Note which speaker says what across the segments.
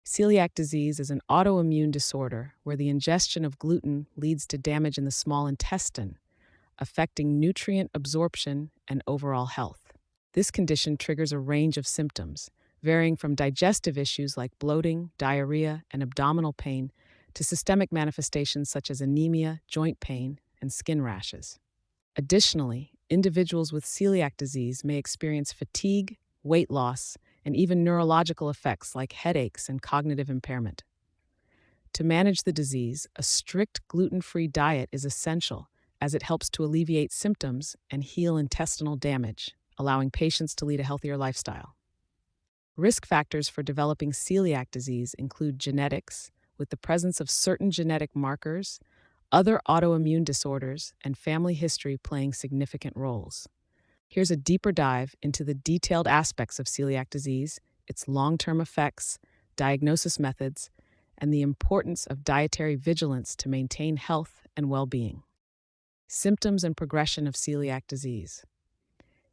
Speaker 1: Celiac disease is an autoimmune disorder where the ingestion of gluten leads to damage in the small intestine, affecting nutrient absorption and overall health. This condition triggers a range of symptoms, varying from digestive issues like bloating, diarrhea, and abdominal pain to systemic manifestations such as anemia, joint pain, and skin rashes. Additionally, individuals with celiac disease may experience fatigue, weight loss, and even neurological effects like headaches and cognitive impairment. To manage the disease, a strict gluten-free diet is essential as it helps to alleviate symptoms and heal intestinal damage, allowing patients to lead a healthier lifestyle. Risk factors for developing celiac disease include genetics, with the presence of certain genetic markers, other autoimmune disorders, and family history playing significant roles. Here's a deeper dive into the detailed aspects of celiac disease, its long-term effects, diagnosis methods, and the importance of dietary vigilance to maintain health and well-being. Symptoms and progression of celiac disease.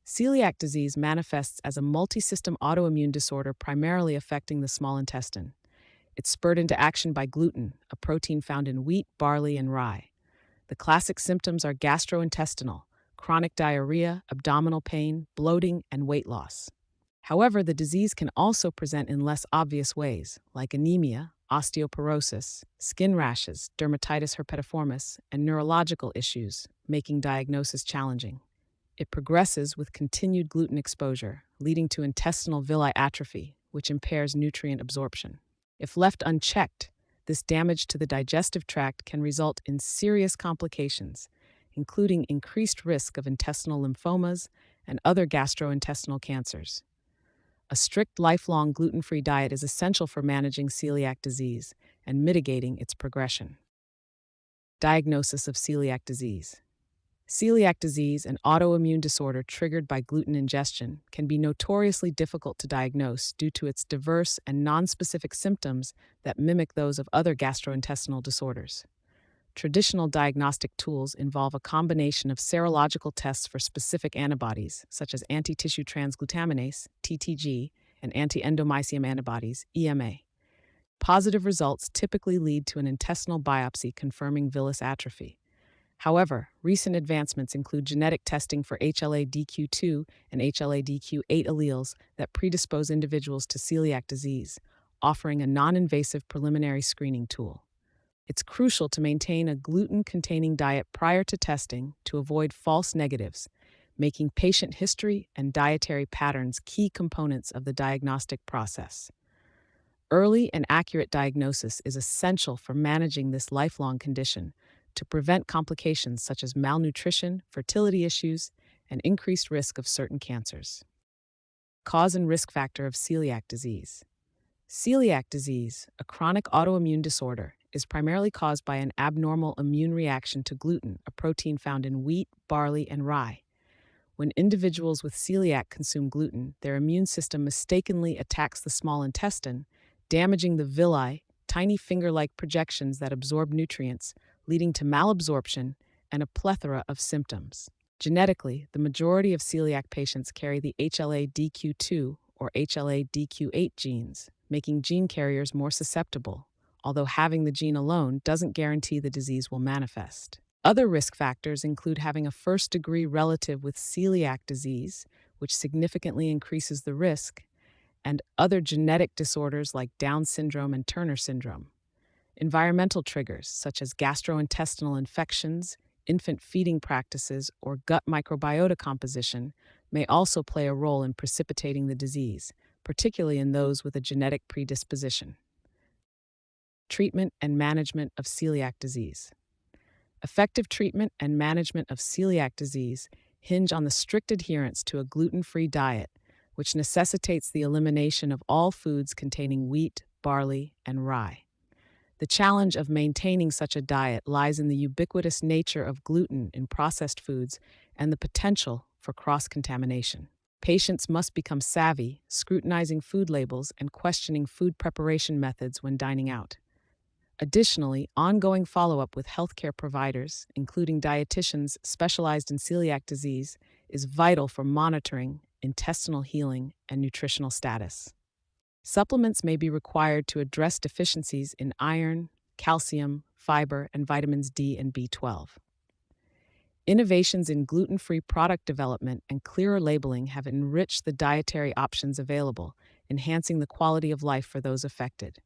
Speaker 1: Celiac disease manifests as a multisystem autoimmune disorder primarily affecting the small intestine. It's spurred into action by gluten, a protein found in wheat, barley, and rye. The classic symptoms are gastrointestinal, chronic diarrhea, abdominal pain, bloating, and weight loss. However, the disease can also present in less obvious ways, like anemia, osteoporosis, skin rashes, dermatitis herpetiformis, and neurological issues, making diagnosis challenging. It progresses with continued gluten exposure, leading to intestinal villi atrophy, which impairs nutrient absorption. If left unchecked, this damage to the digestive tract can result in serious complications, including increased risk of intestinal lymphomas and other gastrointestinal cancers. A strict lifelong gluten-free diet is essential for managing celiac disease and mitigating its progression. Diagnosis of celiac disease. Celiac disease, an autoimmune disorder triggered by gluten ingestion, can be notoriously difficult to diagnose due to its diverse and nonspecific symptoms that mimic those of other gastrointestinal disorders. Traditional diagnostic tools involve a combination of serological tests for specific antibodies, such as anti-tissue transglutaminase, (TTG), and anti-endomysium antibodies, (EMA). Positive results typically lead to an intestinal biopsy confirming villus atrophy. However, recent advancements include genetic testing for HLA-DQ2 and HLA-DQ8 alleles that predispose individuals to celiac disease, offering a non-invasive preliminary screening tool. It's crucial to maintain a gluten-containing diet prior to testing to avoid false negatives, making patient history and dietary patterns key components of the diagnostic process. Early and accurate diagnosis is essential for managing this lifelong condition to prevent complications such as malnutrition, fertility issues, and increased risk of certain cancers. Cause and risk factor of celiac disease. Celiac disease, a chronic autoimmune disorder, is primarily caused by an abnormal immune reaction to gluten, a protein found in wheat, barley, and rye. When individuals with celiac consume gluten, their immune system mistakenly attacks the small intestine, damaging the villi, tiny finger-like projections that absorb nutrients, leading to malabsorption and a plethora of symptoms. Genetically, the majority of celiac patients carry the HLA-DQ2 or HLA-DQ8 genes, making gene carriers more susceptible, although having the gene alone doesn't guarantee the disease will manifest. Other risk factors include having a first-degree relative with celiac disease, which significantly increases the risk, and other genetic disorders like Down syndrome and Turner syndrome. Environmental triggers, such as gastrointestinal infections, infant feeding practices, or gut microbiota composition, may also play a role in precipitating the disease, particularly in those with a genetic predisposition. Treatment and management of celiac disease. Effective treatment and management of celiac disease hinge on the strict adherence to a gluten-free diet, which necessitates the elimination of all foods containing wheat, barley, and rye. The challenge of maintaining such a diet lies in the ubiquitous nature of gluten in processed foods and the potential for cross-contamination. Patients must become savvy, scrutinizing food labels and questioning food preparation methods when dining out. Additionally, ongoing follow-up with healthcare providers, including dietitians specialized in celiac disease, is vital for monitoring intestinal healing and nutritional status. Supplements may be required to address deficiencies in iron, calcium, fiber, and vitamins D and B12. Innovations in gluten-free product development and clearer labeling have enriched the dietary options available, enhancing the quality of life for those affected.